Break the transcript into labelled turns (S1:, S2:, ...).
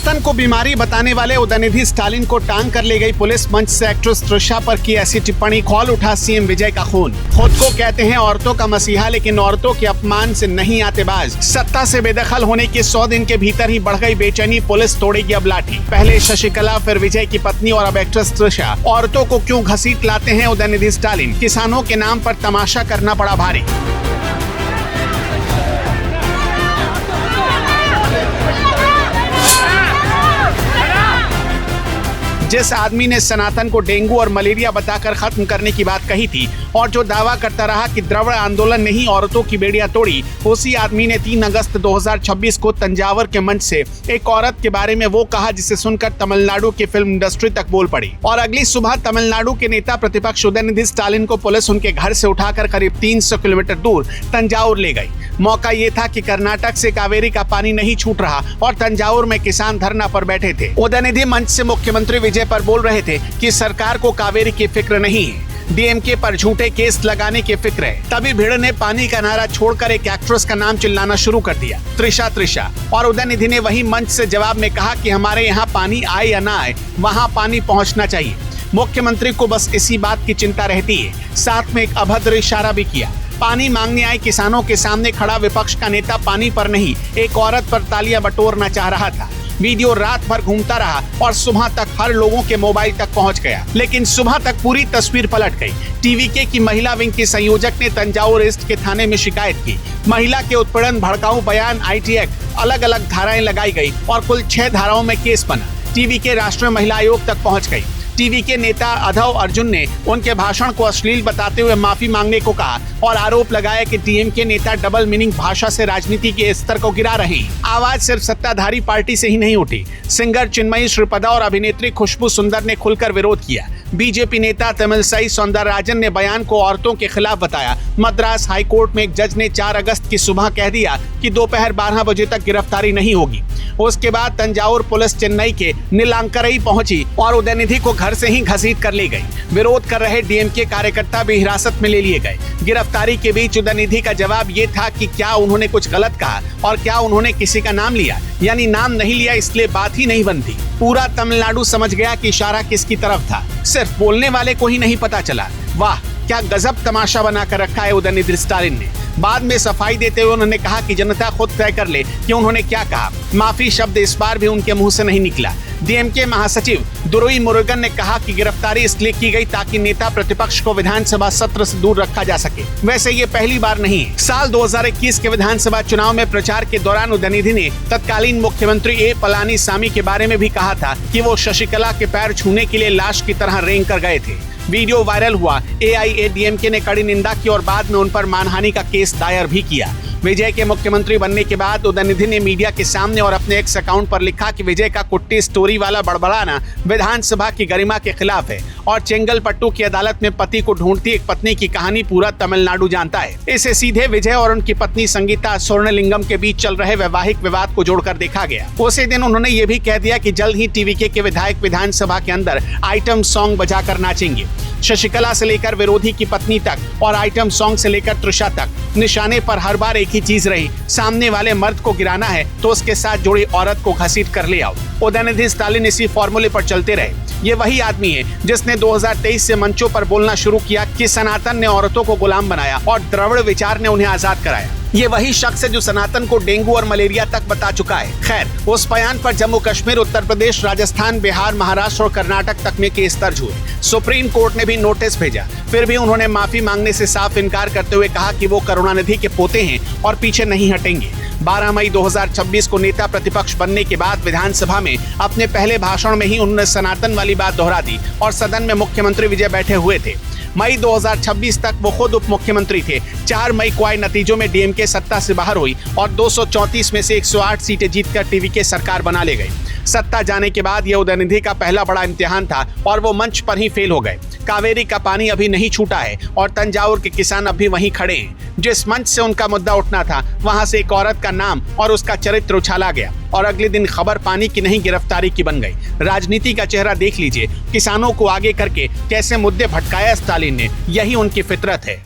S1: सनातन को बीमारी बताने वाले उदयनिधि स्टालिन को टांग कर ले गई पुलिस। मंच से एक्ट्रेस तृषा पर की ऐसी टिप्पणी, खौल उठा सीएम विजय का खून। खुद को कहते हैं औरतों का मसीहा, लेकिन औरतों के अपमान से नहीं आते बाज। सत्ता से बेदखल होने के 100 दिन के भीतर ही बढ़ गई बेचैनी, पुलिस तोड़ेगी अब लाठी। पहले शशिकला, फिर विजय की पत्नी और अब एक्ट्रेस तृषा। औरतों को क्यों घसीट लाते हैं उदयनिधि स्टालिन? किसानों के नाम पर तमाशा करना पड़ा भारी। जिस आदमी ने सनातन को डेंगू और मलेरिया बताकर खत्म करने की बात कही थी और जो दावा करता रहा कि द्रविड़ आंदोलन ने ही औरतों की बेड़ियां तोड़ी, उसी आदमी ने 3 अगस्त 2026 को तंजावर के मंच से एक औरत के बारे में वो कहा जिसे सुनकर तमिलनाडु की फिल्म इंडस्ट्री तक बोल पड़ी। और अगली सुबह तमिलनाडु के नेता प्रतिपक्ष उदयनिधि स्टालिन को पुलिस उनके घर से उठाकर करीब 300 किलोमीटर दूर तंजावुर ले गई। मौका ये था कि कर्नाटक से कावेरी का पानी नहीं छूट रहा और तंजावुर में किसान धरना पर बैठे थे। उदयनिधि मंच से मुख्यमंत्री विजय पर बोल रहे थे कि सरकार को कावेरी की फिक्र नहीं है, डीएमके पर झूठे केस लगाने की फिक्र है। तभी भीड़ ने पानी का नारा छोड़कर एक एक्ट्रेस का नाम चिल्लाना शुरू कर दिया, तृषा तृषा। और उदयनिधि ने वही मंच से जवाब में कहा कि हमारे यहाँ पानी आए या ना आए, वहाँ पानी पहुँचना चाहिए। मुख्यमंत्री को बस इसी बात की चिंता रहती है। साथ में एक अभद्र इशारा भी किया। पानी मांगने आए किसानों के सामने खड़ा विपक्ष का नेता पानी पर नहीं, एक औरत पर तालियां बटोरना चाह रहा था। वीडियो रात भर घूमता रहा और सुबह तक हर लोगों के मोबाइल तक पहुंच गया, लेकिन सुबह तक पूरी तस्वीर पलट गई। टीवीके की महिला विंग की संयोजक ने तंजावुर ईस्ट के थाने में शिकायत की। महिला के उत्पीड़न, भड़काऊ बयान, आईटी एक्ट, अलग अलग धाराएं लगाई गई और कुल 6 धाराओं में केस बना। टीवीके राष्ट्रीय महिला आयोग तक पहुँच गई। टीवी के नेता अधव अर्जुन ने उनके भाषण को अश्लील बताते हुए माफी मांगने को कहा और आरोप लगाया कि डीएमके नेता डबल मीनिंग भाषा से राजनीति के स्तर को गिरा रहे हैं। आवाज सिर्फ सत्ताधारी पार्टी से ही नहीं उठी। सिंगर चिन्मयी श्रीपदा और अभिनेत्री खुशबू सुंदर ने खुलकर विरोध किया। बीजेपी नेता तमिलसाई सौंदरराजन ने बयान को औरतों के खिलाफ बताया। मद्रास हाईकोर्ट में एक जज ने 4 अगस्त की सुबह कह दिया कि दोपहर 12 बजे तक गिरफ्तारी नहीं होगी। उसके बाद तंजावुर पुलिस चेन्नई के नीलांकरई पहुंची और उदयनिधि को घर से ही घसीट कर ले गई। विरोध कर रहे डीएमके कार्यकर्ता भी हिरासत में ले लिए गए। गिरफ्तारी के बीच उदयनिधि का जवाब ये था कि क्या उन्होंने कुछ गलत कहा और क्या उन्होंने किसी का नाम लिया, यानी नाम नहीं लिया इसलिए बात ही नहीं बनती। पूरा तमिलनाडु समझ गया कि इशारा किसकी तरफ था, सिर्फ बोलने वाले को ही नहीं पता चला। वाह, क्या गजब तमाशा बना कर रखा है उदयनिधि स्टालिन ने। बाद में सफाई देते हुए उन्होंने कहा कि जनता खुद तय कर ले कि उन्होंने क्या कहा। माफी शब्द इस बार भी उनके मुंह से नहीं निकला। डीएमके महासचिव दुरुई मुरुगन ने कहा कि गिरफ्तारी इसलिए की गई ताकि नेता प्रतिपक्ष को विधानसभा सत्र से दूर रखा जा सके। वैसे ये पहली बार नहीं है। साल 2021 के विधानसभा चुनाव में प्रचार के दौरान उदयनिधि ने तत्कालीन मुख्यमंत्री ए पलानीसामी के बारे में भी कहा था कि वो शशिकला के पैर छूने के लिए लाश की तरह रेंग कर गए थे। वीडियो वायरल हुआ। एआईएडीएमके ने कड़ी निंदा की और बाद में उन पर मानहानि का केस दायर भी किया। विजय के मुख्यमंत्री बनने के बाद उदयनिधि ने मीडिया के सामने और अपने एक्स अकाउंट पर लिखा कि विजय का कुट्टी स्टोरी वाला बड़बड़ाना विधानसभा की गरिमा के खिलाफ है और चेंगलपट्टू की अदालत में पति को ढूंढती एक पत्नी की कहानी पूरा तमिलनाडु जानता है। इसे सीधे विजय और उनकी पत्नी संगीता स्वर्णलिंगम के बीच चल रहे वैवाहिक विवाद को जोड़कर देखा गया। उसी दिन उन्होंने ये भी कह दिया कि जल्द ही टीवीके के विधायक विधानसभा के अंदर आइटम सॉन्ग बजाकर नाचेंगे। शशिकला से लेकर विरोधी की पत्नी तक और आइटम सॉन्ग से लेकर तृषा तक, निशाने पर हर बार एक ही चीज रही, सामने वाले मर्द को गिराना है तो उसके साथ जुड़ी औरत को घसीट कर ले आओ। उदयनिधि स्टालिन इसी फॉर्मूले पर चलते रहे। ये वही आदमी है जिसने 2023 से मंचों पर बोलना शुरू किया कि सनातन ने औरतों को गुलाम बनाया और द्रविड़ विचार ने उन्हें आजाद कराया। ये वही शख्स है जो सनातन को डेंगू और मलेरिया तक बता चुका है। खैर, उस बयान पर जम्मू कश्मीर, उत्तर प्रदेश, राजस्थान, बिहार, महाराष्ट्र और कर्नाटक तक में केस दर्ज हुए। सुप्रीम कोर्ट ने भी नोटिस भेजा। फिर भी उन्होंने माफी मांगने से साफ इनकार करते हुए कहा कि वो करुणानिधि के पोते हैं और पीछे नहीं हटेंगे। 12 मई 2026 को नेता प्रतिपक्ष बनने के बाद विधानसभा में अपने पहले भाषण में ही उन्होंने सनातन वाली बात दोहरा दी और सदन में मुख्यमंत्री विजय बैठे हुए थे। मई 2026 तक वो खुद उप मुख्यमंत्री थे। 4 मई को आए नतीजों में डीएमके सत्ता से बाहर हुई और 234 में से 108 सीटें जीतकर टीवीके सरकार बना ले गई। सत्ता जाने के बाद यह उदयनिधि का पहला बड़ा इम्तिहान था और वो मंच पर ही फेल हो गए। कावेरी का पानी अभी नहीं छूटा है और तंजावुर के किसान अभी वहीं खड़े हैं। जिस मंच से उनका मुद्दा उठना था, वहां से एक औरत का नाम और उसका चरित्र उछाला गया और अगले दिन खबर पानी की नहीं गिरफ्तारी की बन गई। राजनीति का चेहरा देख लीजिए। किसानों को आगे करके कैसे मुद्दे भटकाया स्टालिन ने, यही उनकी फितरत है।